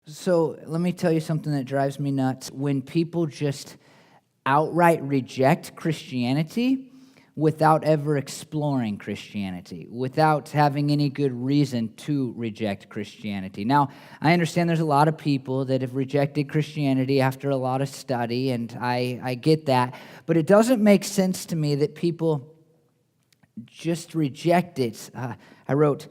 So let me tell you something that drives me nuts. When people just outright reject Christianity without ever exploring Christianity, without having any good reason to reject Christianity. Now, I understand there's a lot of people that have rejected Christianity after a lot of study, and I get that. But it doesn't make sense to me that people just reject it. I wrote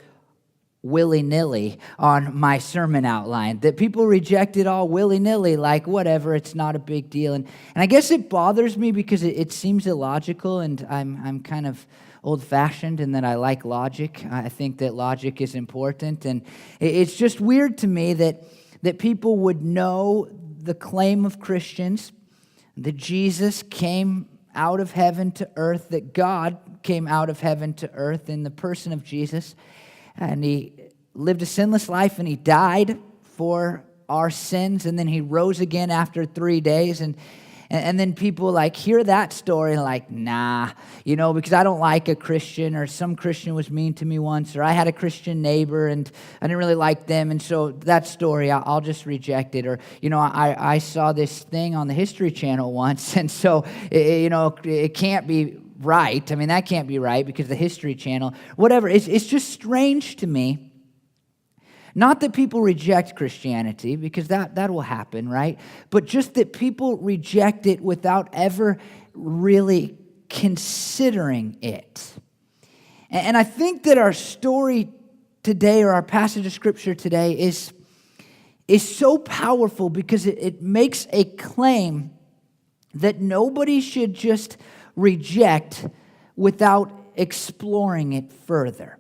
willy-nilly on my sermon outline, that people reject it all willy-nilly, like whatever, it's not a big deal. And I guess it bothers me because it seems illogical, and I'm kind of old-fashioned in that I like logic. I think that logic is important, and it's just weird to me that people would know the claim of Christians, that Jesus came out of heaven to earth, that God came out of heaven to earth in the person of Jesus, and he lived a sinless life, and he died for our sins, and then he rose again after 3 days, and then people like hear that story and like, nah, because I don't like a Christian, or some Christian was mean to me once, or I had a Christian neighbor and I didn't really like them, and so that story, I'll just reject it. Or, I saw this thing on the History Channel once, and so, it can't be right. I mean, that can't be right because the History Channel, whatever. It's just strange to me. Not that people reject Christianity, because that will happen, right? But just that people reject it without ever really considering it. And I think that our story today, or our passage of Scripture today, is so powerful because it makes a claim that nobody should just reject without exploring it further.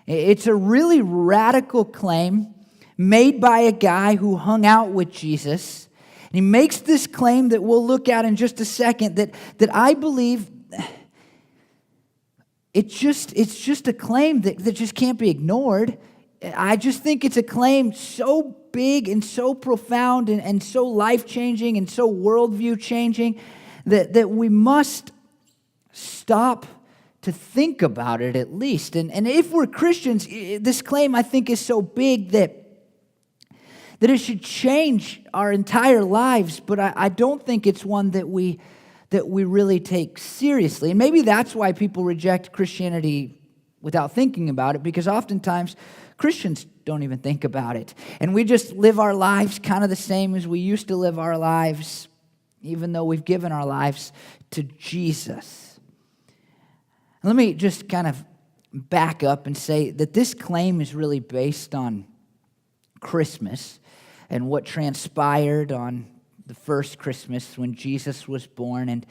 It's a really radical claim made by a guy who hung out with Jesus. And he makes this claim that we'll look at in just a second that I believe it's just a claim that just can't be ignored. I just think it's a claim so big and so profound and so life-changing and so worldview-changing that we must stop to think about it at least. And if we're Christians, this claim I think is so big that it should change our entire lives, but I don't think it's one that we really take seriously. And maybe that's why people reject Christianity without thinking about it, because oftentimes Christians don't even think about it. And we just live our lives kind of the same as we used to live our lives, even though we've given our lives to Jesus. Let me just kind of back up and say that this claim is really based on Christmas and what transpired on the first Christmas when Jesus was born.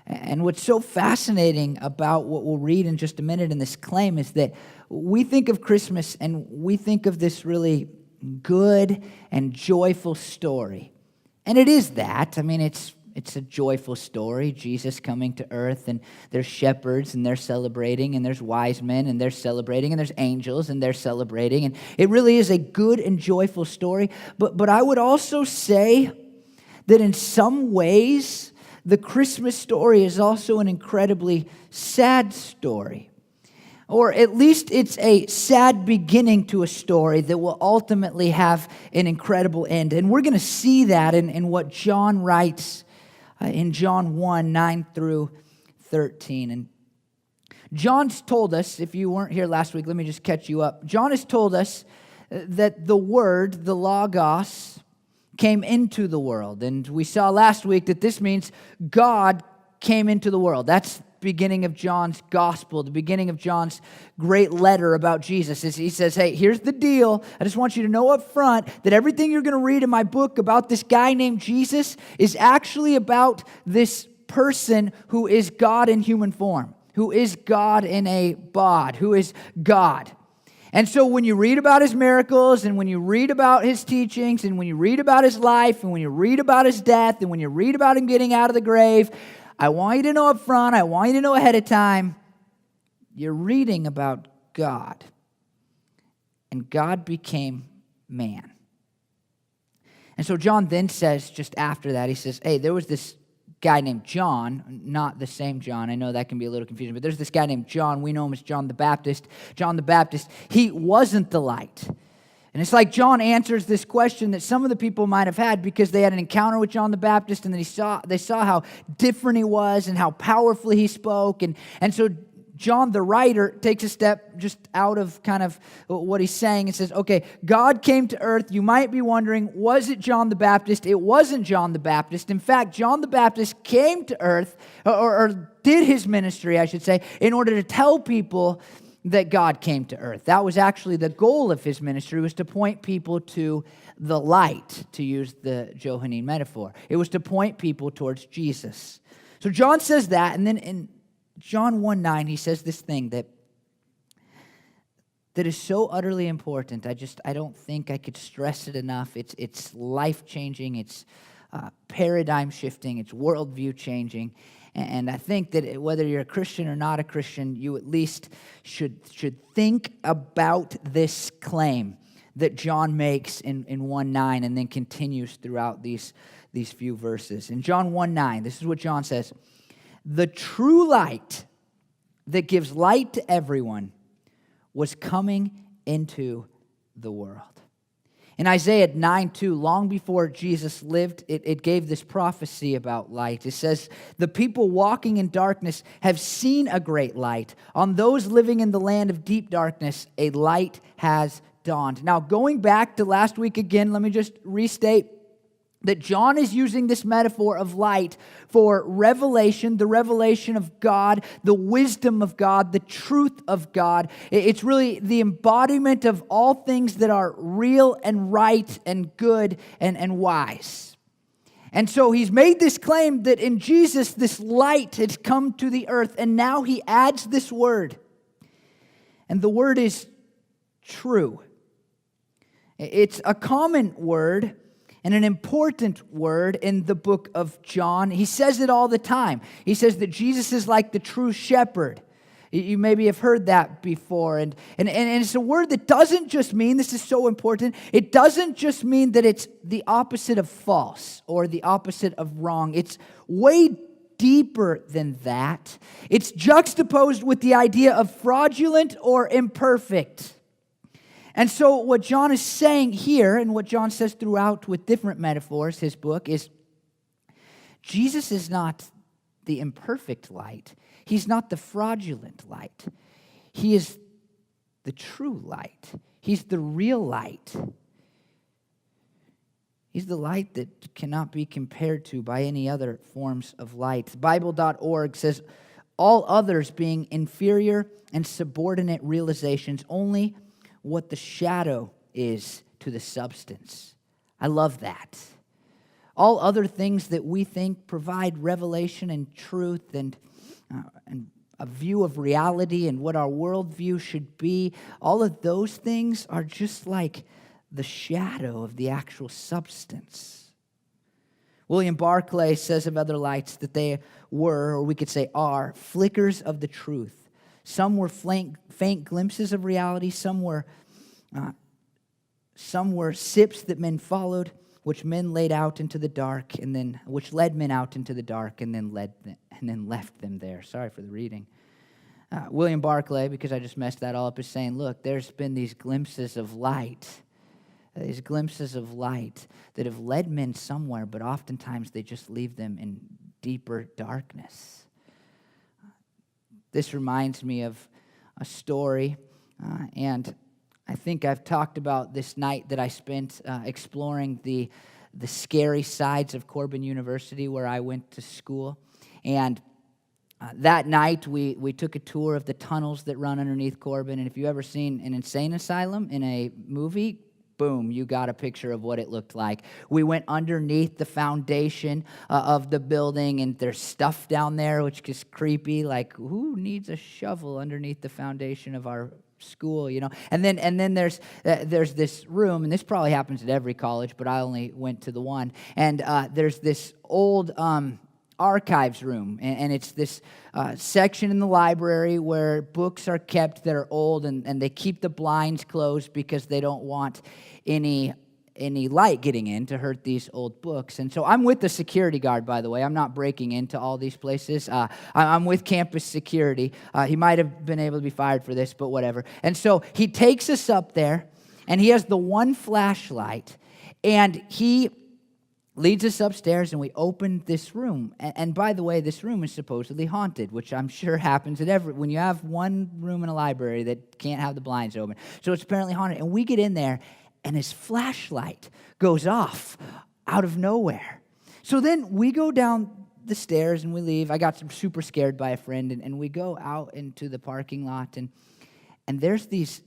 And what's so fascinating about what we'll read in just a minute in this claim is that we think of Christmas and we think of this really good and joyful story. And it is that. I mean, it's a joyful story, Jesus coming to earth, and there's shepherds, and they're celebrating, and there's wise men, and they're celebrating, and there's angels, and they're celebrating, and it really is a good and joyful story. But I would also say that in some ways, the Christmas story is also an incredibly sad story. Or at least it's a sad beginning to a story that will ultimately have an incredible end. And we're going to see that in what John writes in John 1, 9 through 13. And John's told us, if you weren't here last week, let me just catch you up. John has told us that the Word, the Logos, came into the world. And we saw last week that this means God came into the world. That's the beginning of John's gospel, the beginning of John's great letter about Jesus. He says, hey, here's the deal. I just want you to know up front that everything you're going to read in my book about this guy named Jesus is actually about this person who is God in human form, who is God in a bod, who is God. And so when you read about his miracles, and when you read about his teachings, and when you read about his life, and when you read about his death, and when you read about him getting out of the grave, I want you to know up front, I want you to know ahead of time, you're reading about God. And God became man. And so John then says, just after that, he says, hey, there was this guy named John, not the same John. I know that can be a little confusing, but there's this guy named John. We know him as John the Baptist. John the Baptist, he wasn't the light. And it's like John answers this question that some of the people might have had because they had an encounter with John the Baptist, and they saw how different he was and how powerfully he spoke. And so John, the writer, takes a step just out of kind of what he's saying and says, okay, God came to earth. You might be wondering, was it John the Baptist? It wasn't John the Baptist. In fact, John the Baptist came to earth, or did his ministry, I should say, in order to tell people that God came to earth. That was actually the goal of his ministry, was to point people to the light, to use the Johannine metaphor. It was to point people towards Jesus. So John says that, and then in John 1:9, he says this thing that is so utterly important. I don't think I could stress it enough. It's life-changing, it's paradigm-shifting, it's worldview changing. And I think that whether you're a Christian or not a Christian, you at least should think about this claim that John makes in 1:9 and then continues throughout these few verses. In John 1:9, this is what John says: "The true light that gives light to everyone was coming into the world." In Isaiah 9:2, long before Jesus lived, it gave this prophecy about light. It says, "The people walking in darkness have seen a great light. On those living in the land of deep darkness, a light has dawned." Now, going back to last week again, let me just restate that John is using this metaphor of light for revelation, the revelation of God, the wisdom of God, the truth of God. It's really the embodiment of all things that are real and right and good and wise. And so he's made this claim that in Jesus, this light has come to the earth, and now he adds this word. And the word is true. It's a common word and an important word in the book of John. He says it all the time. He says that Jesus is like the true shepherd. You maybe have heard that before. And it's a word that doesn't just mean, this is so important, it doesn't just mean that it's the opposite of false or the opposite of wrong. It's way deeper than that. It's juxtaposed with the idea of fraudulent or imperfect. And so what John is saying here, and what John says throughout with different metaphors, his book, is Jesus is not the imperfect light. He's not the fraudulent light. He is the true light. He's the real light. He's the light that cannot be compared to by any other forms of light. Bible.org says, "All others being inferior and subordinate realizations, only what the shadow is to the substance." I love that. All other things that we think provide revelation and truth and a view of reality and what our worldview should be, all of those things are just like the shadow of the actual substance. William Barclay says of other lights that they were, or we could say are, flickers of the truth. Some were faint glimpses of reality. Some were sips that men followed, which men laid out into the dark, and then which led men out into the dark, and then left them there. Sorry for the reading. William Barclay, because I just messed that all up, is saying, look, there's been these glimpses of light that have led men somewhere, but oftentimes they just leave them in deeper darkness. This reminds me of a story, and I think I've talked about this night that I spent exploring the scary sides of Corbin University where I went to school. And that night we took a tour of the tunnels that run underneath Corbin. And if you've ever seen an insane asylum in a movie, boom, you got a picture of what it looked like. We went underneath the foundation of the building, and there's stuff down there, which is creepy. Like, who needs a shovel underneath the foundation of our school, you know? And then there's this room, and this probably happens at every college, but I only went to the one. And there's this old archives room, and it's this section in the library where books are kept that are old, and they keep the blinds closed because they don't want any light getting in to hurt these old books. And so I'm with the security guard, by the way. I'm not breaking into all these places. I'm with campus security. He might have been able to be fired for this, but whatever. And so he takes us up there, And he has the one flashlight. And he leads us upstairs, and we open this room. And by the way, this room is supposedly haunted, which I'm sure happens at when you have one room in a library that can't have the blinds open. So it's apparently haunted. And we get in there, and his flashlight goes off out of nowhere. So then we go down the stairs and we leave. I got super scared by a friend, and we go out into the parking lot, and there's these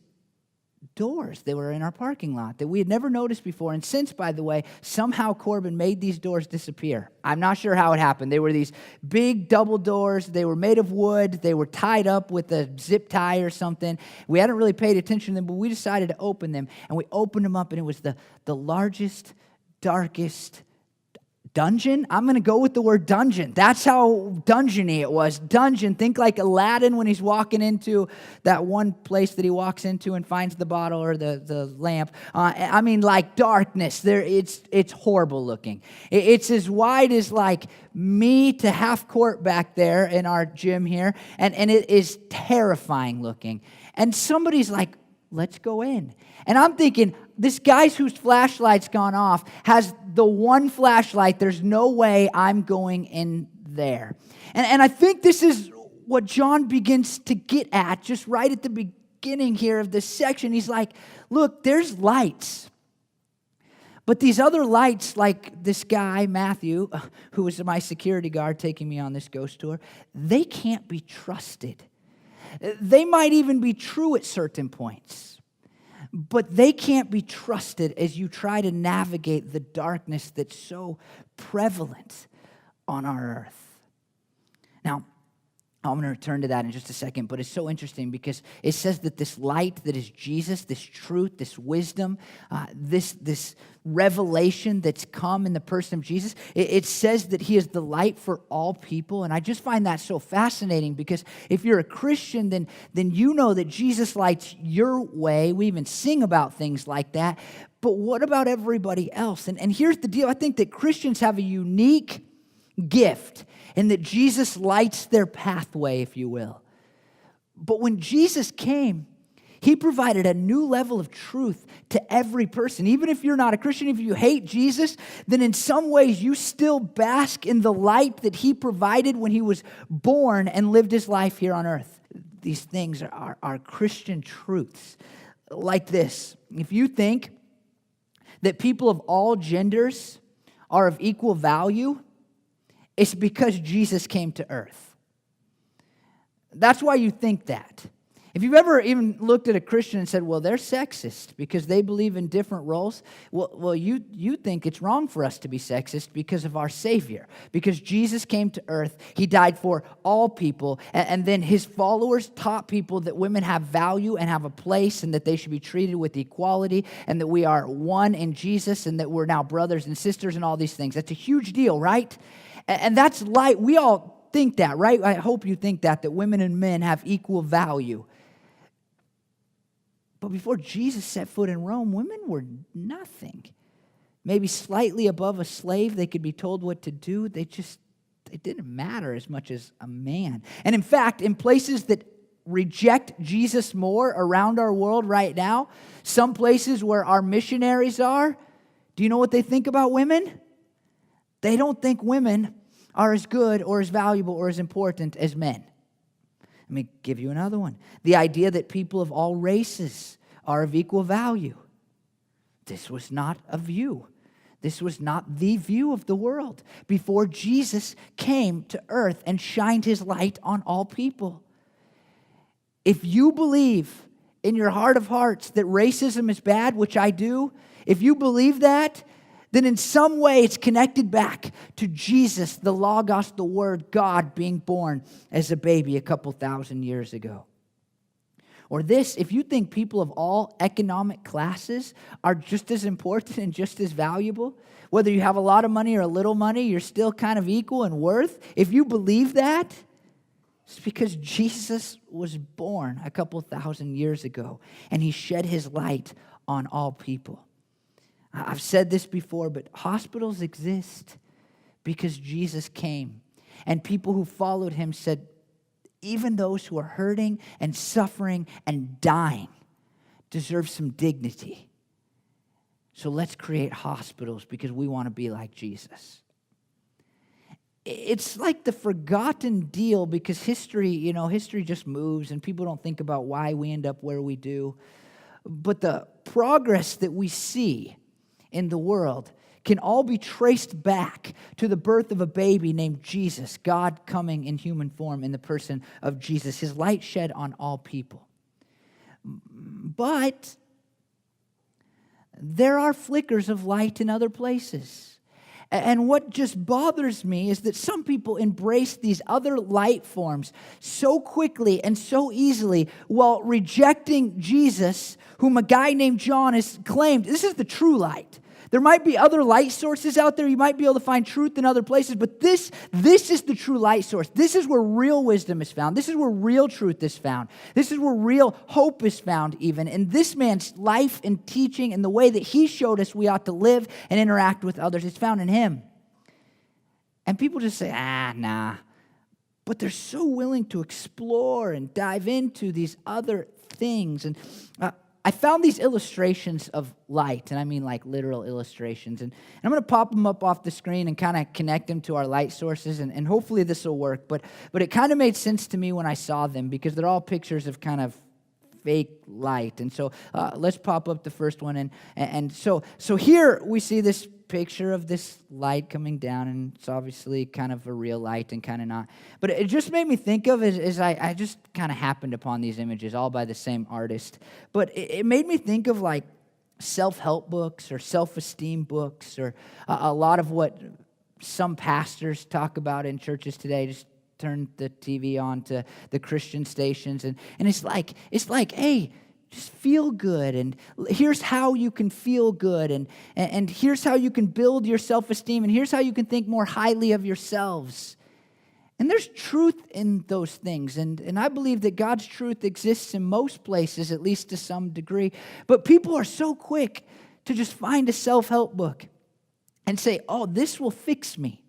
doors that were in our parking lot that we had never noticed before. And since, by the way, somehow Corbin made these doors disappear. I'm not sure how it happened. They were these big double doors. They were made of wood. They were tied up with a zip tie or something. We hadn't really paid attention to them, but we decided to open them. And we opened them up, and it was the largest, darkest dungeon? I'm going to go with the word dungeon. That's how dungeony it was. Dungeon. Think like Aladdin when he's walking into that one place that he walks into and finds the bottle or the lamp. I mean, like darkness. It's horrible looking. It's as wide as like me to half court back there in our gym here. And it is terrifying looking. And somebody's like, let's go in. And I'm thinking, this guy whose flashlight's gone off has the one flashlight. There's no way I'm going in there. And I think this is what John begins to get at just right at the beginning here of this section. He's like, look, there's lights. But these other lights, like this guy, Matthew, who was my security guard taking me on this ghost tour, they can't be trusted. They might even be true at certain points. But they can't be trusted as you try to navigate the darkness that's so prevalent on our earth. Now, I'm going to return to that in just a second, but it's so interesting because it says that this light that is Jesus, this truth, this wisdom, this revelation that's come in the person of Jesus, it says that he is the light for all people. And I just find that so fascinating because if you're a Christian, then you know that Jesus lights your way. We even sing about things like that. But what about everybody else? And here's the deal. I think that Christians have a unique gift and that Jesus lights their pathway, if you will. But when Jesus came, he provided a new level of truth to every person. Even if you're not a Christian, if you hate Jesus, then in some ways you still bask in the light that he provided when he was born and lived his life here on earth. These things are Christian truths like this. If you think that people of all genders are of equal value, it's because Jesus came to earth. That's why you think that. If you've ever even looked at a Christian and said, well, they're sexist because they believe in different roles, well, you think it's wrong for us to be sexist because of our Savior. Because Jesus came to earth, he died for all people, and then his followers taught people that women have value and have a place and that they should be treated with equality and that we are one in Jesus and that we're now brothers and sisters and all these things. That's a huge deal, right? And that's light. We all think that, right? I hope you think that women and men have equal value. But before Jesus set foot in Rome, women were nothing. Maybe slightly above a slave, they could be told what to do. It didn't matter as much as a man. And in fact, in places that reject Jesus more around our world right now, some places where our missionaries are, do you know what they think about women? They don't think women are as good or as valuable or as important as men. Let me give you another one. The idea that people of all races are of equal value. This was not a view. This was not the view of the world before Jesus came to earth and shined his light on all people. If you believe in your heart of hearts that racism is bad, which I do, if you believe that, then in some way it's connected back to Jesus, the Logos, the Word, God being born as a baby a couple thousand years ago. Or this, if you think people of all economic classes are just as important and just as valuable, whether you have a lot of money or a little money, you're still kind of equal in worth. If you believe that, it's because Jesus was born a couple thousand years ago and he shed his light on all people. I've said this before, but hospitals exist because Jesus came. And people who followed him said, even those who are hurting and suffering and dying deserve some dignity. so let's create hospitals because we want to be like Jesus. It's like the forgotten deal because history just moves and people don't think about why we end up where we do. But the progress that we see in the world can all be traced back to the birth of a baby named Jesus, God coming in human form in the person of Jesus, his light shed on all people. But there are flickers of light in other places. And what just bothers me is that some people embrace these other light forms so quickly and so easily while rejecting Jesus, whom a guy named John has claimed, this is the true light. There might be other light sources out there. You might be able to find truth in other places, but this is the true light source. This is where real wisdom is found. This is where real truth is found. This is where real hope is found even. And this man's life and teaching and the way that he showed us we ought to live and interact with others, it's found in him. And people just say, nah. But they're so willing to explore and dive into these other things. And I found these illustrations of light, and I mean like literal illustrations. And I'm going to pop them up off the screen and kind of connect them to our light sources, and hopefully this will work. But it kind of made sense to me when I saw them because they're all pictures of kind of fake light. And so let's pop up the first one. And so here we see this picture of this light coming down, and it's obviously kind of a real light and kind of not. But it just made me think of as I just kind of happened upon these images all by the same artist. But it made me think of like self-help books or self-esteem books or a lot of what some pastors talk about in churches today. Just turn the TV on to the Christian stations, and it's like, hey, just feel good, and here's how you can feel good, and here's how you can build your self-esteem, and here's how you can think more highly of yourselves. And there's truth in those things, and I believe that God's truth exists in most places, at least to some degree. But people are so quick to just find a self-help book and say, oh, this will fix me,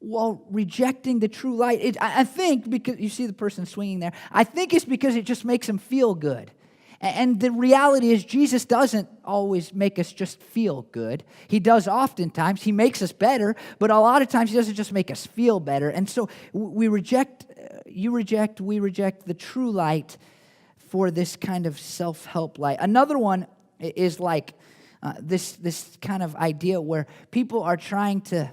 while rejecting the true light. I think, because you see the person swinging there, I think it's because it just makes them feel good. And the reality is Jesus doesn't always make us just feel good. He does oftentimes. He makes us better, but a lot of times he doesn't just make us feel better. And so we reject the true light for this kind of self-help light. Another one is like this kind of idea where people are trying to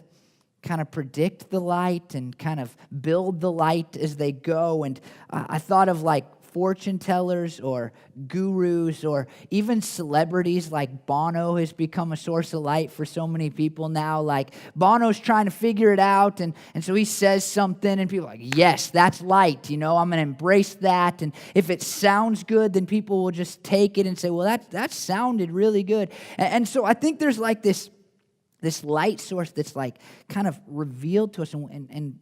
kind of predict the light and kind of build the light as they go. And I thought of like fortune tellers or gurus or even celebrities like Bono has become a source of light for so many people now. Like Bono's trying to figure it out, and so he says something and people are like, yes, that's light, I'm going to embrace that. And if it sounds good, then people will just take it and say, well, that sounded really good. And so I think there's like this light source that's like kind of revealed to us, and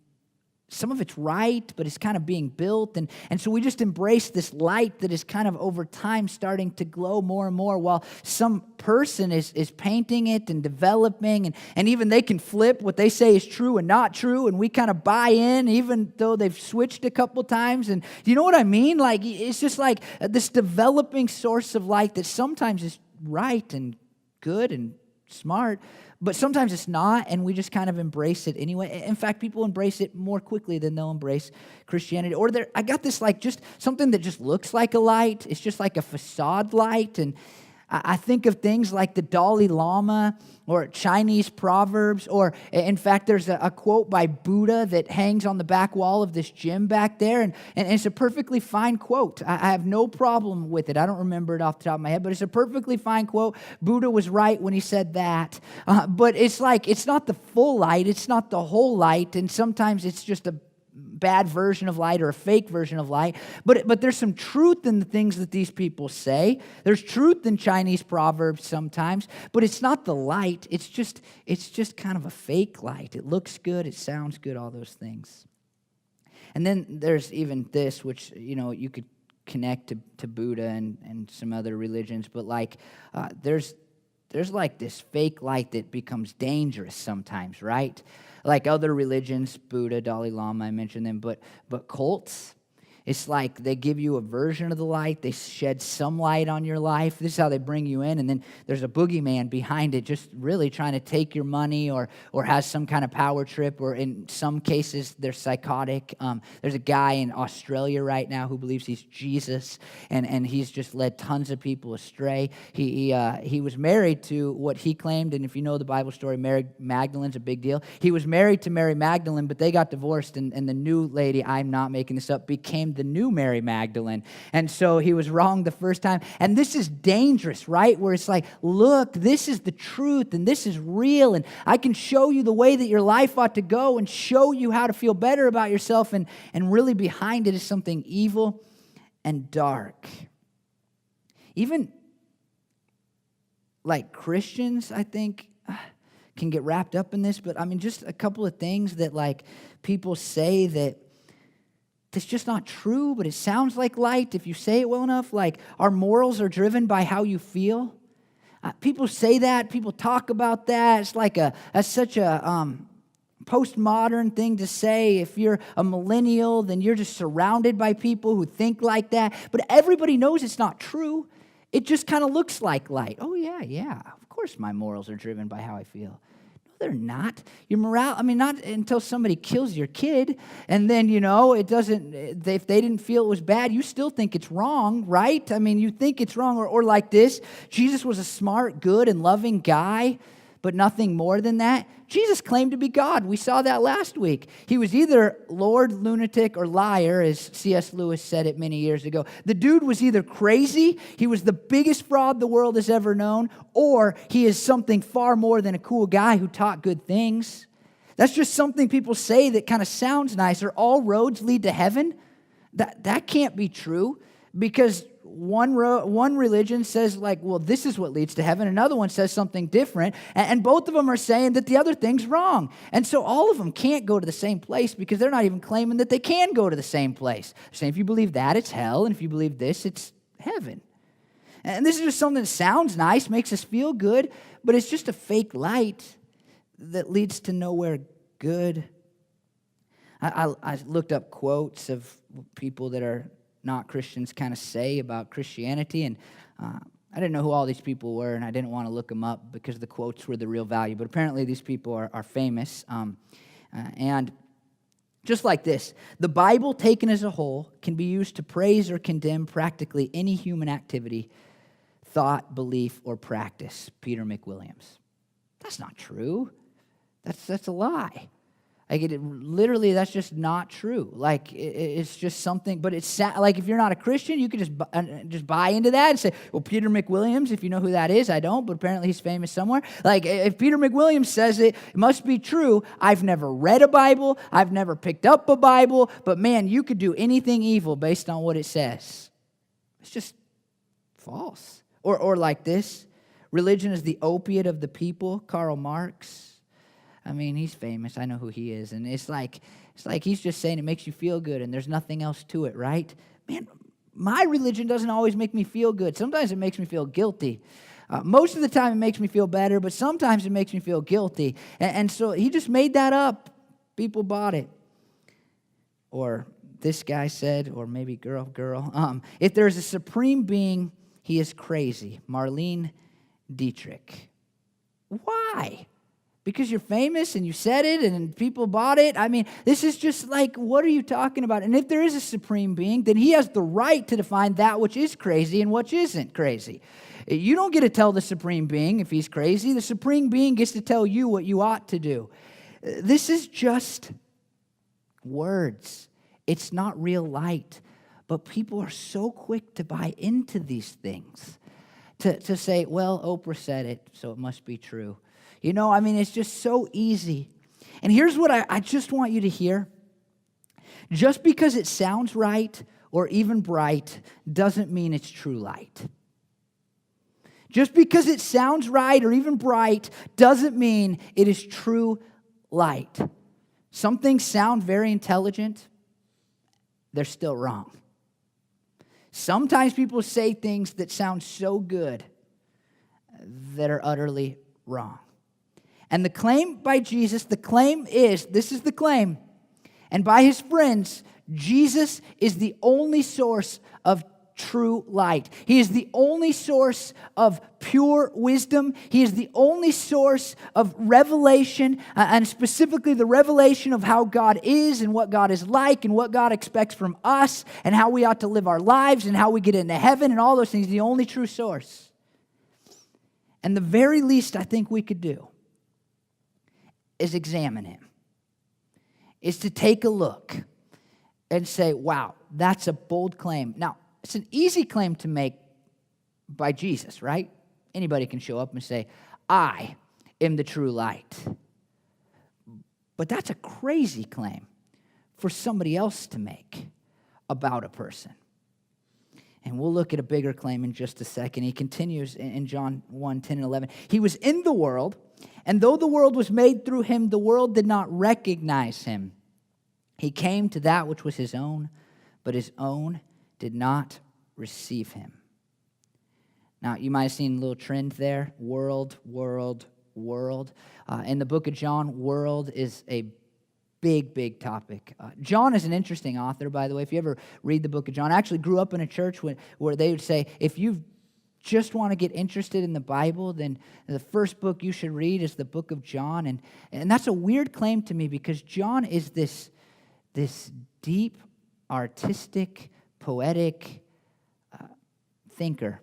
some of it's right, but it's kind of being built. And so we just embrace this light that is kind of over time starting to glow more and more while some person is painting it and developing. And even they can flip what they say is true and not true. And we kind of buy in even though they've switched a couple times. And do you know what I mean? Like it's just like this developing source of light that sometimes is right and good and smart, but sometimes it's not, and we just kind of embrace it anyway. In fact, people embrace it more quickly than they'll embrace Christianity. Or I got this like just something that just looks like a light. It's just like a facade light, and I think of things like the Dalai Lama or Chinese proverbs, or in fact, there's a quote by Buddha that hangs on the back wall of this gym back there, and it's a perfectly fine quote. I have no problem with it. I don't remember it off the top of my head, but it's a perfectly fine quote. Buddha was right when he said that, but it's like, it's not the full light, it's not the whole light, and sometimes it's just a bad version of light or a fake version of light, but there's some truth in the things that these people say. There's truth in Chinese proverbs sometimes, but it's not the light. It's just kind of a fake light. It looks good, it sounds good, all those things. And then there's even this, which you could connect to Buddha and some other religions, but like there's like this fake light that becomes dangerous sometimes, right? Like other religions, Buddha, Dalai Lama, I mentioned them, but cults, It's like they give you a version of the light. They shed some light on your life. This is how they bring you in. And then there's a boogeyman behind it, just really trying to take your money or has some kind of power trip, or in some cases, they're psychotic. There's a guy in Australia right now who believes he's Jesus, and he's just led tons of people astray. He was married to what he claimed, and if you know the Bible story, Mary Magdalene's a big deal. He was married to Mary Magdalene, but they got divorced, and the new lady, I'm not making this up, became the new Mary Magdalene. And so he was wrong the first time. And this is dangerous, right? Where it's like, look, this is the truth and this is real, and I can show you the way that your life ought to go and show you how to feel better about yourself, and really behind it is something evil and dark. Even like Christians, I think, can get wrapped up in this, but I mean, just a couple of things that like people say that it's just not true, but it sounds like light if you say it well enough. Like, our morals are driven by how you feel. People say that. People talk about that. It's like such a postmodern thing to say. If you're a millennial, then you're just surrounded by people who think like that. But everybody knows it's not true. It just kind of looks like light. Oh, yeah. Of course my morals are driven by how I feel. They're not. Your morale, I mean, not until somebody kills your kid, and then, it doesn't, if they didn't feel it was bad, you still think it's wrong, right? I mean, you think it's wrong, or like this, Jesus was a smart, good, and loving guy, but nothing more than that. Jesus claimed to be God. We saw that last week. He was either Lord, lunatic, or liar, as C.S. Lewis said it many years ago. The dude was either crazy, he was the biggest fraud the world has ever known, or he is something far more than a cool guy who taught good things. That's just something people say that kind of sounds nice. Are all roads lead to heaven? That can't be true, because one religion says, like, well, this is what leads to heaven. Another one says something different. And both of them are saying that the other thing's wrong. And so all of them can't go to the same place, because they're not even claiming that they can go to the same place. They're saying if you believe that, it's hell. And if you believe this, it's heaven. And this is just something that sounds nice, makes us feel good, but it's just a fake light that leads to nowhere good. I looked up quotes of people that are not Christians kind of say about Christianity, and I didn't know who all these people were, and I didn't want to look them up because the quotes were the real value, but apparently these people are famous, and just like this, the Bible taken as a whole can be used to praise or condemn practically any human activity, thought, belief, or practice. Peter McWilliams. That's not true. That's a lie. Like, literally, that's just not true. Like, it's just something, but it's like, if you're not a Christian, you could just buy into that and say, well, Peter McWilliams, if you know who that is, I don't, but apparently he's famous somewhere. Like, if Peter McWilliams says it, it must be true. I've never read a Bible. I've never picked up a Bible, but man, you could do anything evil based on what it says. It's just false. Or like this, religion is the opiate of the people, Karl Marx. I mean, he's famous. I know who he is. And it's like he's just saying it makes you feel good and there's nothing else to it, right? Man, my religion doesn't always make me feel good. Sometimes it makes me feel guilty. Most of the time it makes me feel better, but sometimes it makes me feel guilty. And so he just made that up. People bought it. Or this guy said, or maybe girl, if there's a supreme being, he is crazy. Marlene Dietrich. Why? Because you're famous and you said it and people bought it? I mean, this is just like, what are you talking about? And if there is a supreme being, then he has the right to define that which is crazy and what isn't crazy. You don't get to tell the supreme being if he's crazy. The supreme being gets to tell you what you ought to do. This is just words. It's not real light. But people are so quick to buy into these things. To say, well, Oprah said it, so it must be true. You know, I mean, it's just so easy. And here's what I just want you to hear. Just because it sounds right or even bright doesn't mean it's true light. Just because it sounds right or even bright doesn't mean it is true light. Some things sound very intelligent. They're still wrong. Sometimes people say things that sound so good that are utterly wrong. And the claim by Jesus, the claim is, this is the claim, and by his friends, Jesus is the only source of true light. He is the only source of pure wisdom. He is the only source of revelation, and specifically the revelation of how God is and what God is like and what God expects from us and how we ought to live our lives and how we get into heaven and all those things. The only true source. And the very least I think we could do is examine him, is to take a look and say, wow, that's a bold claim. Now, it's an easy claim to make by Jesus, right? Anybody can show up and say, I am the true light. But that's a crazy claim for somebody else to make about a person. And we'll look at a bigger claim in just a second. He continues in John 1, 10 and 11. He was in the world, and though the world was made through him, the world did not recognize him. He came to that which was his own, but his own did not receive him. Now, you might have seen a little trend there. World, world, world. In the book of John, world is a big topic. John is an interesting author, by the way. If you ever read the book of John, I actually grew up in a church where they would say, if you just want to get interested in the Bible, then the first book you should read is the book of John. And that's a weird claim to me because John is this deep, artistic, poetic thinker.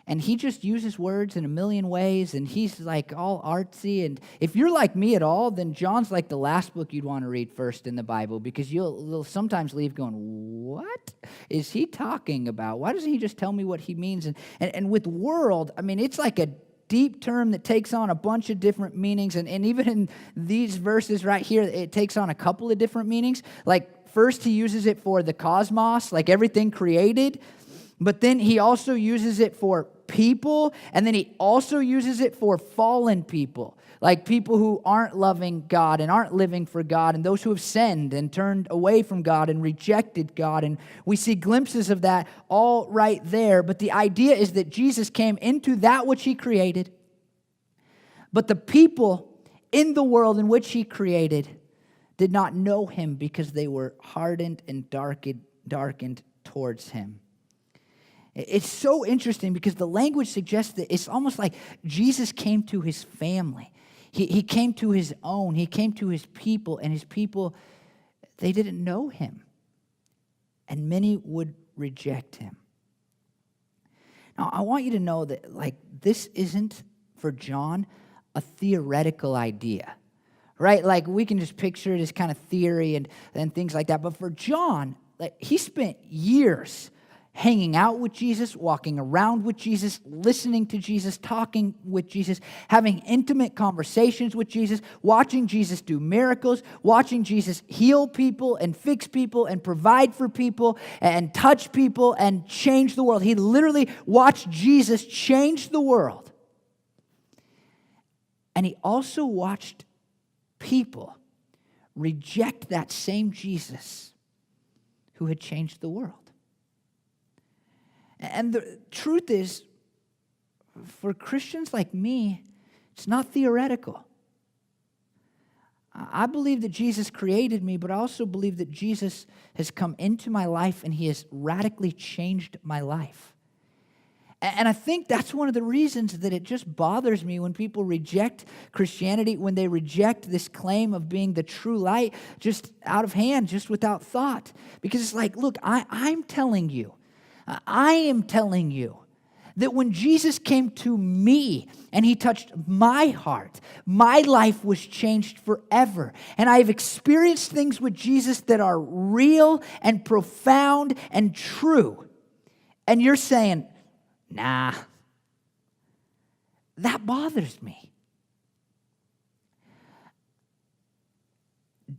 And he just uses words in a million ways, and he's like all artsy. And if you're like me at all, then John's like the last book you'd want to read first in the Bible, because you'll sometimes leave going, what is he talking about? Why doesn't he just tell me what he means? And with world, I mean, it's like a deep term that takes on a bunch of different meanings. And even in these verses right here, it takes on a couple of different meanings. Like first he uses it for the cosmos, like everything created. But then he also uses it for people, and then he also uses it for fallen people, like people who aren't loving God and aren't living for God, and those who have sinned and turned away from God and rejected God. And we see glimpses of that all right there. But the idea is that Jesus came into that which he created, but the people in the world in which he created did not know him because they were hardened and darkened towards him. It's so interesting because the language suggests that it's almost like Jesus came to his family. He came to his own. He came to his people, and his people, they didn't know him. And many would reject him. Now, I want you to know that, this isn't, for John, a theoretical idea, right? Like, we can just picture it as kind of theory and things like that. But for John, he spent years hanging out with Jesus, walking around with Jesus, listening to Jesus, talking with Jesus, having intimate conversations with Jesus, watching Jesus do miracles, watching Jesus heal people and fix people and provide for people and touch people and change the world. He literally watched Jesus change the world. And he also watched people reject that same Jesus who had changed the world. And the truth is, for Christians like me, it's not theoretical. I believe that Jesus created me, but I also believe that Jesus has come into my life and he has radically changed my life. And I think that's one of the reasons that it just bothers me when people reject Christianity, when they reject this claim of being the true light just out of hand, just without thought. Because it's like, look, I'm telling you, I am telling you that when Jesus came to me and he touched my heart, my life was changed forever. And I have experienced things with Jesus that are real and profound and true. And you're saying, nah, that bothers me.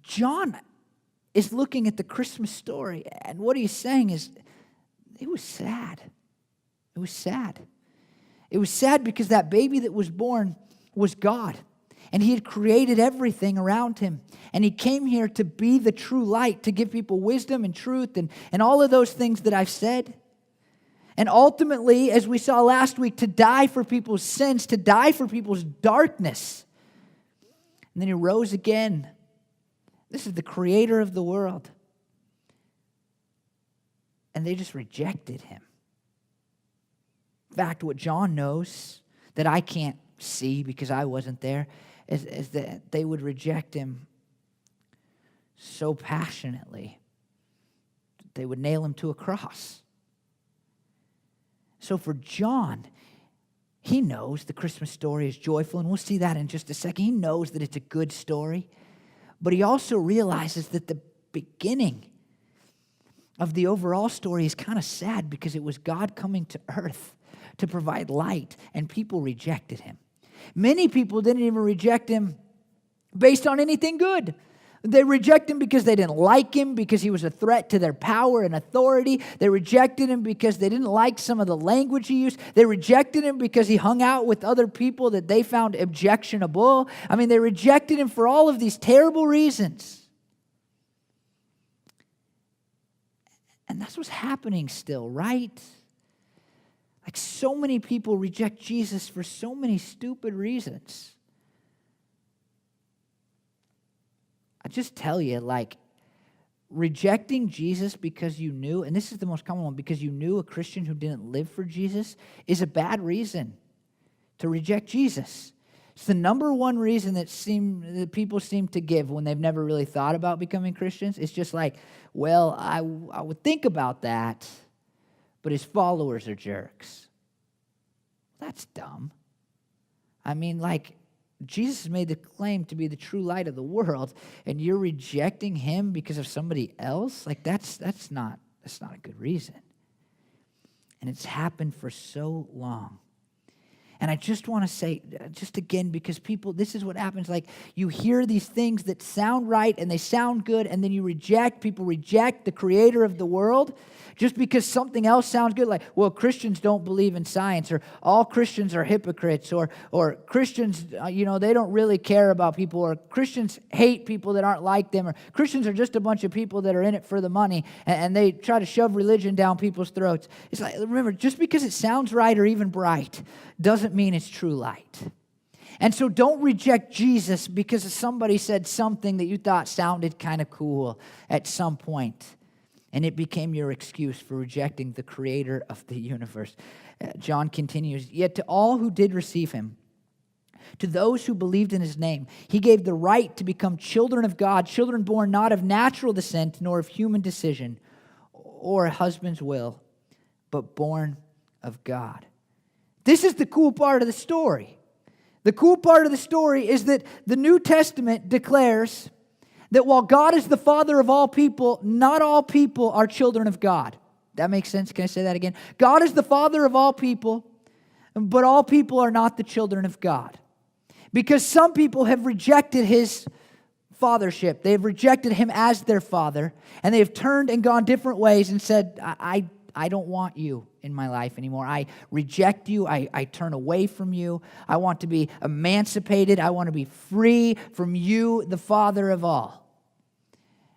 John is looking at the Christmas story, and what he's saying is, it was sad. It was sad. It was sad because that baby that was born was God. And he had created everything around him. And he came here to be the true light, to give people wisdom and truth and all of those things that I've said. And ultimately, as we saw last week, to die for people's sins, to die for people's darkness. And then he rose again. This is the creator of the world. and they just rejected him. In fact, what John knows that I can't see because I wasn't there is that they would reject him so passionately that they would nail him to a cross. So for John, he knows the Christmas story is joyful, and we'll see that in just a second. He knows that it's a good story, but he also realizes that the beginning of the overall story is kind of sad because it was God coming to earth to provide light, and people rejected him. Many people didn't even reject him based on anything good. They rejected him because they didn't like him, because he was a threat to their power and authority. They rejected him because they didn't like some of the language he used. They rejected him because he hung out with other people that they found objectionable. I mean, they rejected him for all of these terrible reasons. And that's what's happening still, right? Like, so many people reject Jesus for so many stupid reasons. I just tell you, like, rejecting Jesus because you knew, and this is the most common one, because you knew a Christian who didn't live for Jesus is a bad reason to reject Jesus. It's the number one reason that people seem to give when they've never really thought about becoming Christians. It's just like, well, I would think about that, but his followers are jerks. That's dumb. I mean, like, Jesus made the claim to be the true light of the world, and you're rejecting him because of somebody else? Like, that's not a good reason. And it's happened for so long. And I just want to say, just again, because people, this is what happens. Like, you hear these things that sound right and they sound good, and then people reject the creator of the world just because something else sounds good. Like, well, Christians don't believe in science, or all Christians are hypocrites, or Christians, they don't really care about people, or Christians hate people that aren't like them, or Christians are just a bunch of people that are in it for the money, and they try to shove religion down people's throats. It's like, remember, just because it sounds right or even bright doesn't mean it's true light. And so don't reject Jesus because somebody said something that you thought sounded kind of cool at some point, and it became your excuse for rejecting the creator of the universe. John continues, yet to all who did receive him, to those who believed in his name, he gave the right to become children of God, children born not of natural descent, nor of human decision, or a husband's will, but born of God. This is the cool part of the story. The cool part of the story is that the New Testament declares that while God is the Father of all people, not all people are children of God. That makes sense? Can I say that again? God is the Father of all people, but all people are not the children of God. Because some people have rejected his fathership. They have rejected him as their father, and they have turned and gone different ways and said, I don't want you in my life anymore. I reject you. I turn away from you. I want to be emancipated. I want to be free from you, the Father of all.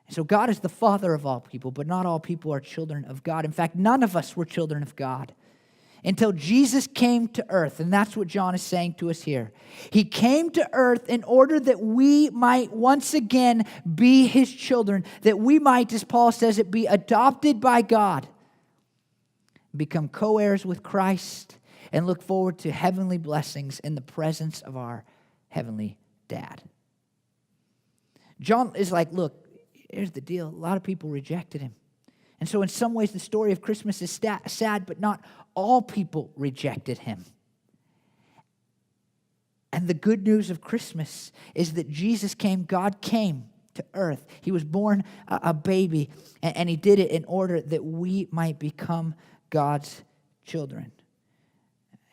So God is the Father of all people, but not all people are children of God. In fact, none of us were children of God until Jesus came to earth, and that's what John is saying to us here. He came to earth in order that we might once again be his children, that we might, as Paul says it, be adopted by God, become co-heirs with Christ, and look forward to heavenly blessings in the presence of our heavenly Dad. John is like, look, here's the deal. A lot of people rejected him. And so in some ways, the story of Christmas is sad, but not all people rejected him. And the good news of Christmas is that Jesus came, God came to earth. He was born a baby, and he did it in order that we might become God's children.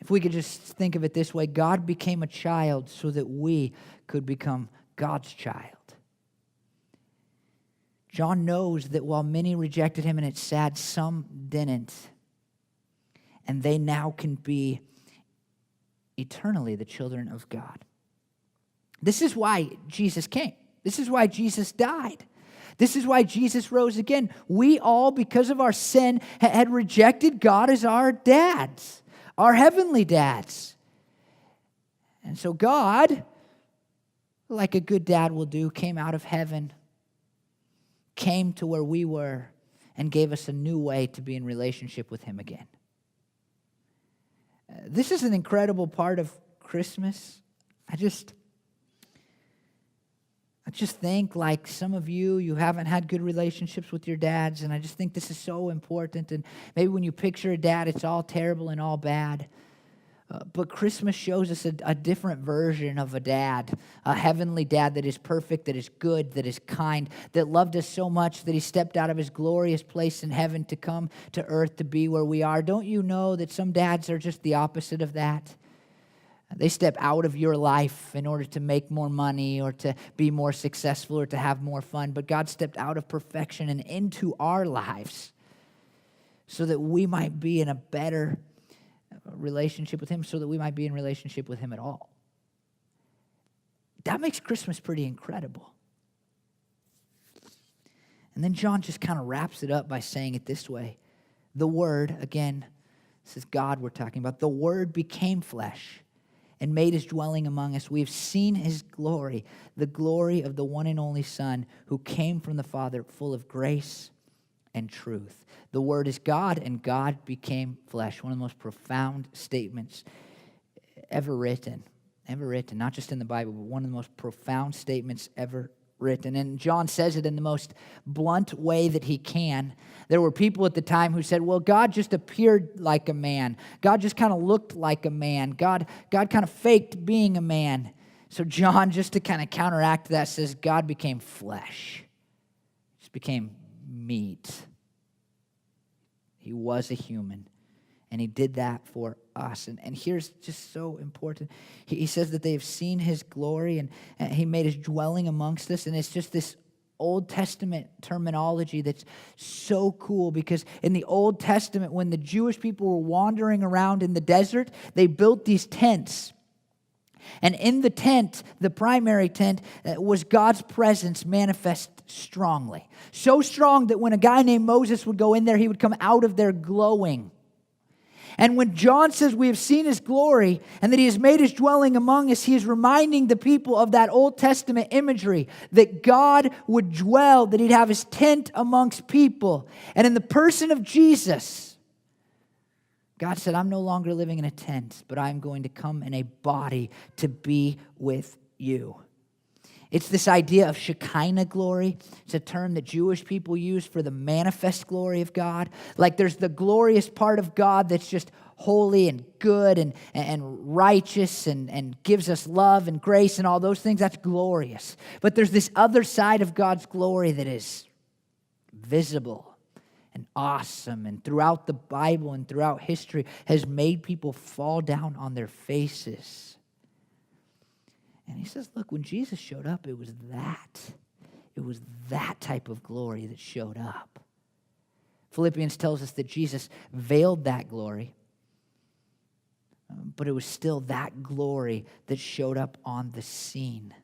If we could just think of it this way, God became a child so that we could become God's child. John knows that while many rejected him, and it's sad, some didn't. And they now can be eternally the children of God. This is why Jesus came. This is why Jesus died. This is why Jesus rose again. We all, because of our sin, had rejected God as our dads, our heavenly dads. And so God, like a good dad will do, came out of heaven, came to where we were, and gave us a new way to be in relationship with him again. This is an incredible part of Christmas. I just think, like some of you haven't had good relationships with your dads, and I just think this is so important. And maybe when you picture a dad, it's all terrible and all bad. But Christmas shows us a different version of a dad, a heavenly dad that is perfect, that is good, that is kind, that loved us so much that he stepped out of his glorious place in heaven to come to earth to be where we are. Don't you know that some dads are just the opposite of that? They step out of your life in order to make more money or to be more successful or to have more fun. But God stepped out of perfection and into our lives so that we might be in a better relationship with him, so that we might be in relationship with him at all. That makes Christmas pretty incredible. And then John just kind of wraps it up by saying it this way. The Word, again, this is God we're talking about. The Word became flesh and made his dwelling among us. We have seen his glory, the glory of the one and only Son who came from the Father, full of grace and truth. The Word is God, and God became flesh. One of the most profound statements ever written, not just in the Bible, but one of the most profound statements ever written. And John says it in the most blunt way that he can. There were people at the time who said, well, God just appeared like a man. God just kind of looked like a man. God kind of faked being a man. So John, just to kind of counteract that, says God became flesh. Just became meat. He was a human. And he did that for us. And here's just so important. He says that they have seen his glory, and he made his dwelling amongst us. And it's just this Old Testament terminology that's so cool, because in the Old Testament, when the Jewish people were wandering around in the desert, they built these tents. And in the tent, the primary tent, was God's presence manifest strongly. So strong that when a guy named Moses would go in there, he would come out of there glowing. And when John says we have seen his glory and that he has made his dwelling among us, he is reminding the people of that Old Testament imagery, that God would dwell, that he'd have his tent amongst people. And in the person of Jesus, God said, I'm no longer living in a tent, but I'm going to come in a body to be with you. It's this idea of Shekinah glory. It's a term that Jewish people use for the manifest glory of God. Like there's the glorious part of God that's just holy and good and righteous and gives us love and grace and all those things. That's glorious. But there's this other side of God's glory that is visible and awesome, and throughout the Bible and throughout history has made people fall down on their faces. And he says, look, when Jesus showed up, it was that type of glory that showed up. Philippians tells us that Jesus veiled that glory, but it was still that glory that showed up on the scene.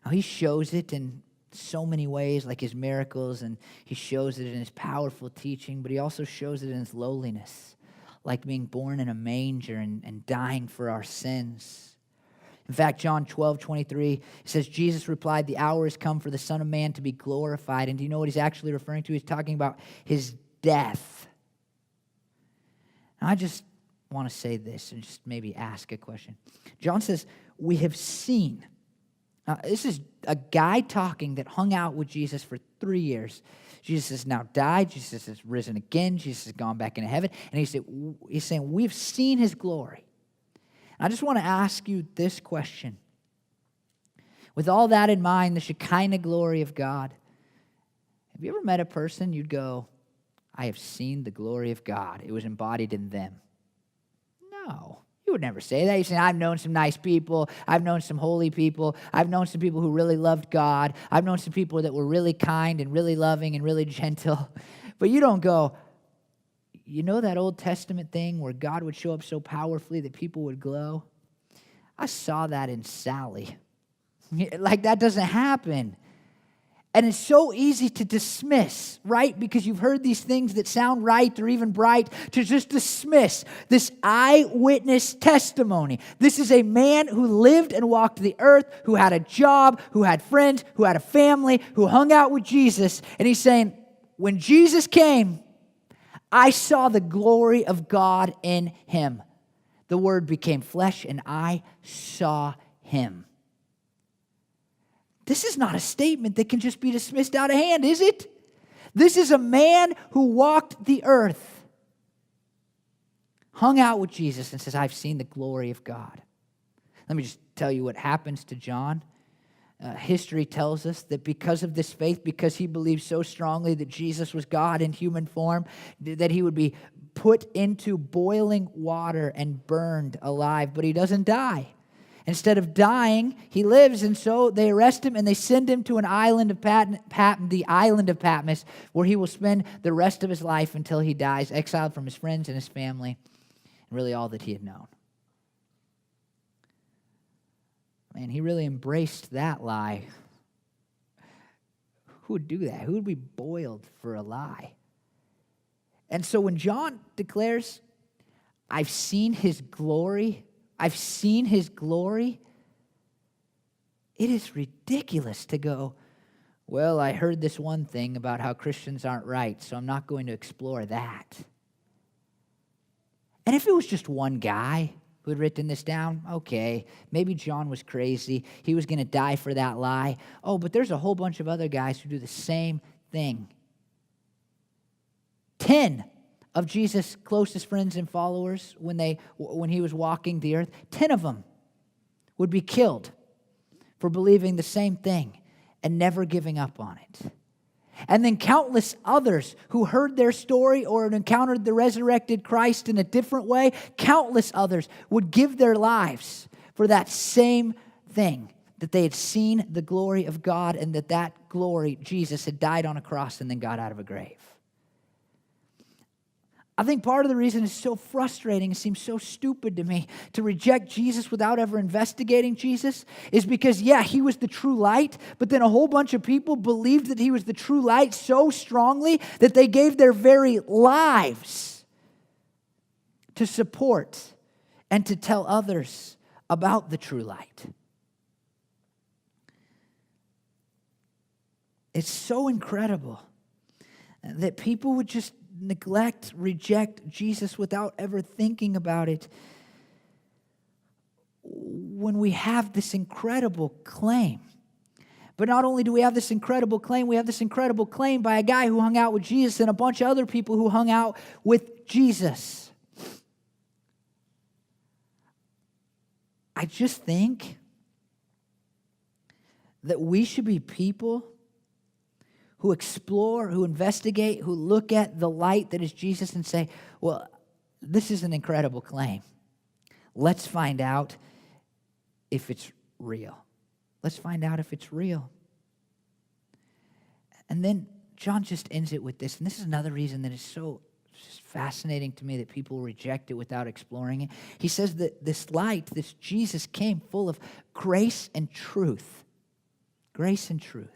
Now, he shows it in so many ways, like his miracles, and he shows it in his powerful teaching, but he also shows it in his lowliness, like being born in a manger and dying for our sins. In fact, John 12:23 says, Jesus replied, the hour has come for the Son of Man to be glorified. And do you know what he's actually referring to? He's talking about his death. Now, I just want to say this and just maybe ask a question. John says, we have seen. Now, this is a guy talking that hung out with Jesus for 3 years. Jesus has now died. Jesus has risen again. Jesus has gone back into heaven. And he's saying, we've seen his glory. I just want to ask you this question. With all that in mind, the Shekinah glory of God, have you ever met a person you'd go, I have seen the glory of God. It was embodied in them? No. You would never say that. You say, I've known some nice people. I've known some holy people. I've known some people who really loved God. I've known some people that were really kind and really loving and really gentle. But you don't go, you know that Old Testament thing where God would show up so powerfully that people would glow? I saw that in Sally. Like, that doesn't happen. And it's so easy to dismiss, right? Because you've heard these things that sound right or even bright, to just dismiss this eyewitness testimony. This is a man who lived and walked the earth, who had a job, who had friends, who had a family, who hung out with Jesus. And he's saying, when Jesus came, I saw the glory of God in him. The Word became flesh, and I saw him. This is not a statement that can just be dismissed out of hand, is it? This is a man who walked the earth, hung out with Jesus, and says, I've seen the glory of God. Let me just tell you what happens to John. History tells us that because of this faith, because he believed so strongly that Jesus was God in human form, that he would be put into boiling water and burned alive, but he doesn't die. Instead of dying, he lives, and so they arrest him and they send him to an island of the island of Patmos, where he will spend the rest of his life until he dies, exiled from his friends and his family, and really all that he had known. Man, he really embraced that lie. Who would do that? Who would be boiled for a lie? And so when John declares, I've seen his glory, I've seen his glory, it is ridiculous to go, well, I heard this one thing about how Christians aren't right, so I'm not going to explore that. And if it was just one guy who had written this down, okay, maybe John was crazy. He was going to die for that lie. Oh, but there's a whole bunch of other guys who do the same thing. 10 of Jesus' closest friends and followers, when he was walking the earth, 10 of them would be killed for believing the same thing and never giving up on it. And then countless others who heard their story or had encountered the resurrected Christ in a different way, countless others would give their lives for that same thing, that they had seen the glory of God and that glory, Jesus, had died on a cross and then got out of a grave. I think part of the reason it's so frustrating, it seems so stupid to me to reject Jesus without ever investigating Jesus is because, yeah, he was the true light, but then a whole bunch of people believed that he was the true light so strongly that they gave their very lives to support and to tell others about the true light. It's so incredible that people would just neglect, reject Jesus without ever thinking about it when we have this incredible claim. But not only do we have this incredible claim, we have this incredible claim by a guy who hung out with Jesus and a bunch of other people who hung out with Jesus. I just think that we should be people who explore, who investigate, who look at the light that is Jesus and say, well, this is an incredible claim. Let's find out if it's real. Let's find out if it's real. And then John just ends it with this, and this is another reason that is so fascinating to me that people reject it without exploring it. He says that this light, this Jesus, came full of grace and truth. Grace and truth.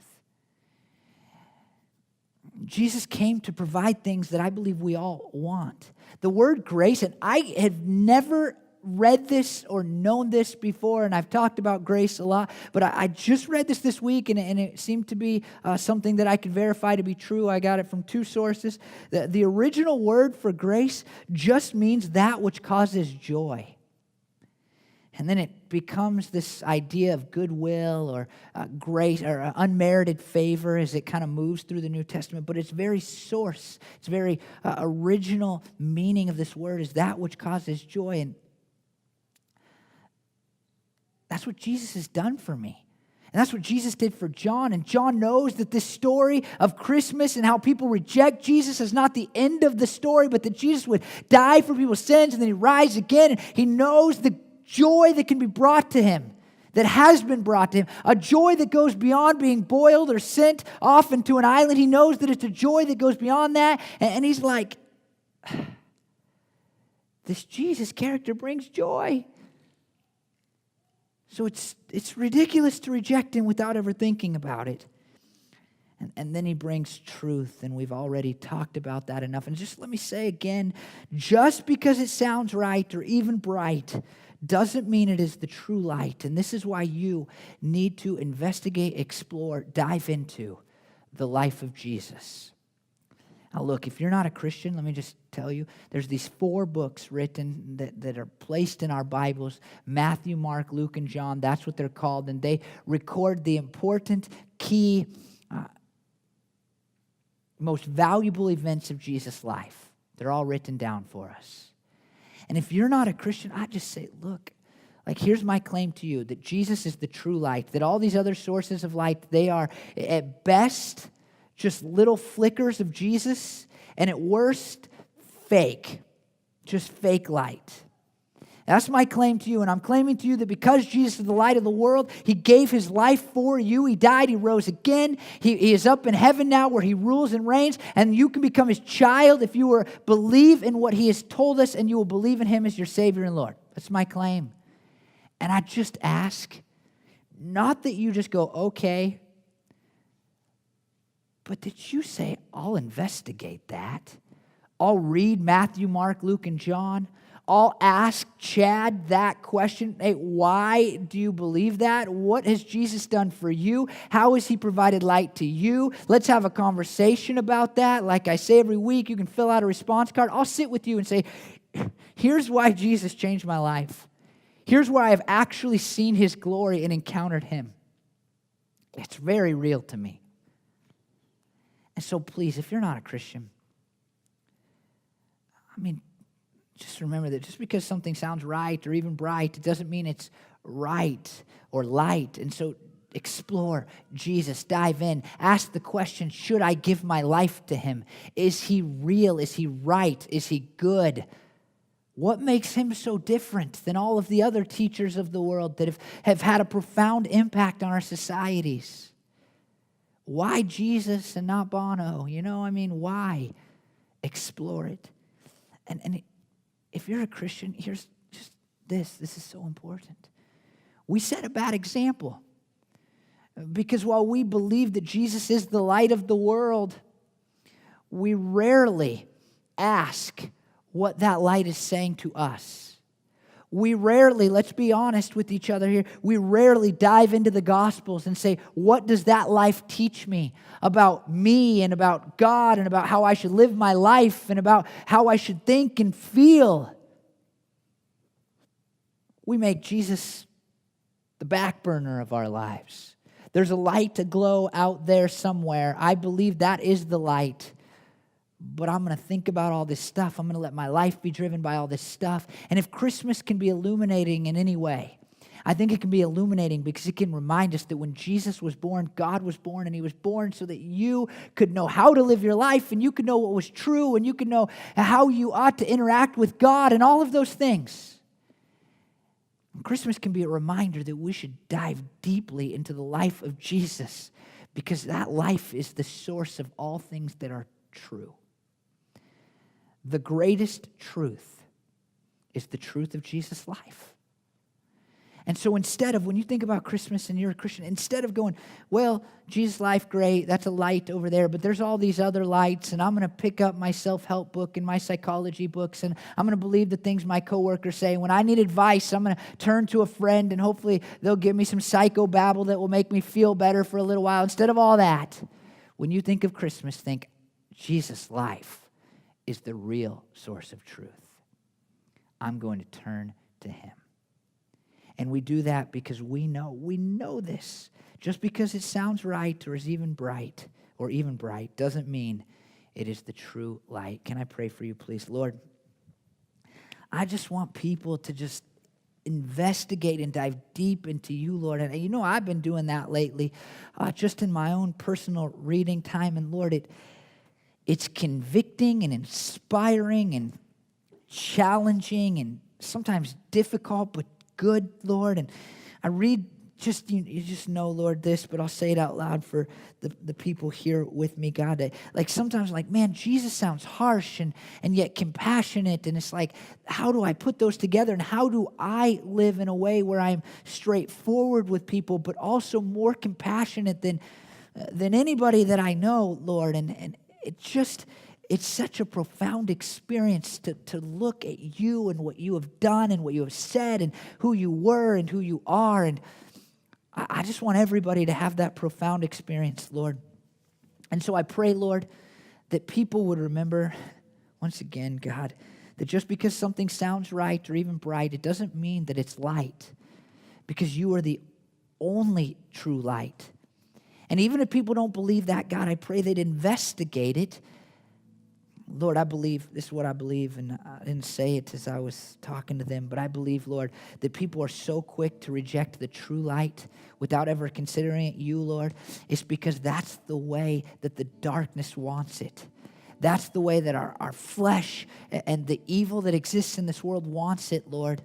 Jesus came to provide things that I believe we all want. The word grace, and I have never read this or known this before, and I've talked about grace a lot, but I just read this week, and it seemed to be something that I could verify to be true. I got it from 2 sources. The original word for grace just means that which causes joy. And then it becomes this idea of goodwill or grace or unmerited favor as it kind of moves through the New Testament. But its very source, its very original meaning of this word is that which causes joy. And that's what Jesus has done for me. And that's what Jesus did for John. And John knows that this story of Christmas and how people reject Jesus is not the end of the story, but that Jesus would die for people's sins and then he'd rise again. And he knows the joy that can be brought to him, that has been brought to him, a joy that goes beyond being boiled or sent off into an island. He knows that it's a joy that goes beyond that, and he's like, this Jesus character brings joy. So it's ridiculous to reject him without ever thinking about it. And then he brings truth, and we've already talked about that enough. And just let me say again, just because it sounds right or even bright doesn't mean it is the true light. And this is why you need to investigate, explore, dive into the life of Jesus. Now look, if you're not a Christian, let me just tell you, there's these 4 books written that are placed in our Bibles: Matthew, Mark, Luke, and John. That's what they're called. And they record the important, key, most valuable events of Jesus' life. They're all written down for us. And if you're not a Christian, I just say, look, like, here's my claim to you, that Jesus is the true light, that all these other sources of light, they are at best just little flickers of Jesus, and at worst, fake, just fake light. That's my claim to you, and I'm claiming to you that because Jesus is the light of the world, He gave His life for you. He died, He rose again. He is up in heaven now where He rules and reigns, and you can become His child if you believe in what He has told us, and you will believe in Him as your Savior and Lord. That's my claim. And I just ask, not that you just go, okay, but that you say, I'll investigate that. I'll read Matthew, Mark, Luke, and John. I'll ask Chad that question. Hey, why do you believe that? What has Jesus done for you? How has He provided light to you? Let's have a conversation about that. Like I say every week, you can fill out a response card. I'll sit with you and say, here's why Jesus changed my life. Here's where I have actually seen His glory and encountered Him. It's very real to me. And so please, if you're not a Christian, just remember that just because something sounds right or even bright, it doesn't mean it's right or light. And so explore Jesus, dive in, ask the question, should I give my life to Him? Is He real? Is He right? Is He good? What makes Him so different than all of the other teachers of the world that have had a profound impact on our societies? Why Jesus and not Bono? Why? Explore it. And if you're a Christian, here's just this. This is so important. We set a bad example. Because while we believe that Jesus is the light of the world, we rarely ask what that light is saying to us. We rarely, let's be honest with each other here, we rarely dive into the Gospels and say, what does that life teach me about me and about God and about how I should live my life and about how I should think and feel? We make Jesus the back burner of our lives. There's a light to glow out there somewhere. I believe that is the light. But I'm going to think about all this stuff. I'm going to let my life be driven by all this stuff. And if Christmas can be illuminating in any way, I think it can be illuminating because it can remind us that when Jesus was born, God was born, and He was born so that you could know how to live your life, and you could know what was true, and you could know how you ought to interact with God, and all of those things. And Christmas can be a reminder that we should dive deeply into the life of Jesus because that life is the source of all things that are true. The greatest truth is the truth of Jesus' life. And so instead of, when you think about Christmas and you're a Christian, instead of going, well, Jesus' life, great, that's a light over there, but there's all these other lights, and I'm going to pick up my self-help book and my psychology books, and I'm going to believe the things my coworkers say. When I need advice, I'm going to turn to a friend, and hopefully they'll give me some psychobabble that will make me feel better for a little while. Instead of all that, when you think of Christmas, think Jesus' life is the real source of truth. I'm going to turn to Him. And we do that because we know this. Just because it sounds right or is even bright doesn't mean it is the true light. Can I pray for you, please? Lord, I just want people to just investigate and dive deep into You, Lord. And I've been doing that lately, just in my own personal reading time. And Lord, it's convicting and inspiring and challenging and sometimes difficult, but good, Lord. And I read, you just know, Lord, this, but I'll say it out loud for the people here with me, God. Sometimes man, Jesus sounds harsh and yet compassionate. And it's like, how do I put those together? And how do I live in a way where I'm straightforward with people, but also more compassionate than anybody that I know, Lord? And it's such a profound experience to look at You and what You have done and what You have said and who You were and who You are. And I just want everybody to have that profound experience, Lord. And so I pray, Lord, that people would remember, once again, God, that just because something sounds right or even bright, it doesn't mean that it's light, because you are the only true light. And even if people don't believe that, God, I pray they'd investigate it. Lord, I believe, this is what I believe, and I didn't say it as I was talking to them, but I believe, Lord, that people are so quick to reject the true light without ever considering it you, Lord. It's because that's the way that the darkness wants it. That's the way that our flesh and the evil that exists in this world wants it, Lord.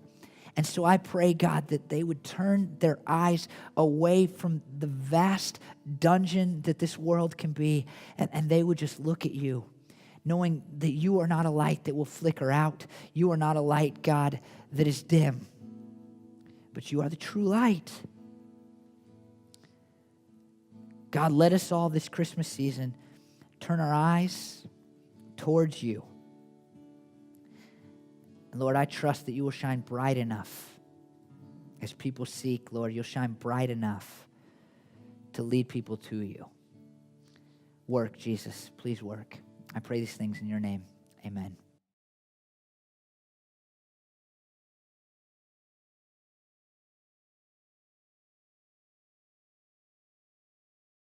And so I pray, God, that they would turn their eyes away from the vast dungeon that this world can be, and they would just look at you, knowing that you are not a light that will flicker out. You are not a light, God, that is dim, but you are the true light. God, let us all this Christmas season turn our eyes towards you. And Lord, I trust that you will shine bright enough as people seek, Lord, you'll shine bright enough to lead people to you. Work, Jesus, please work. I pray these things in your name. Amen.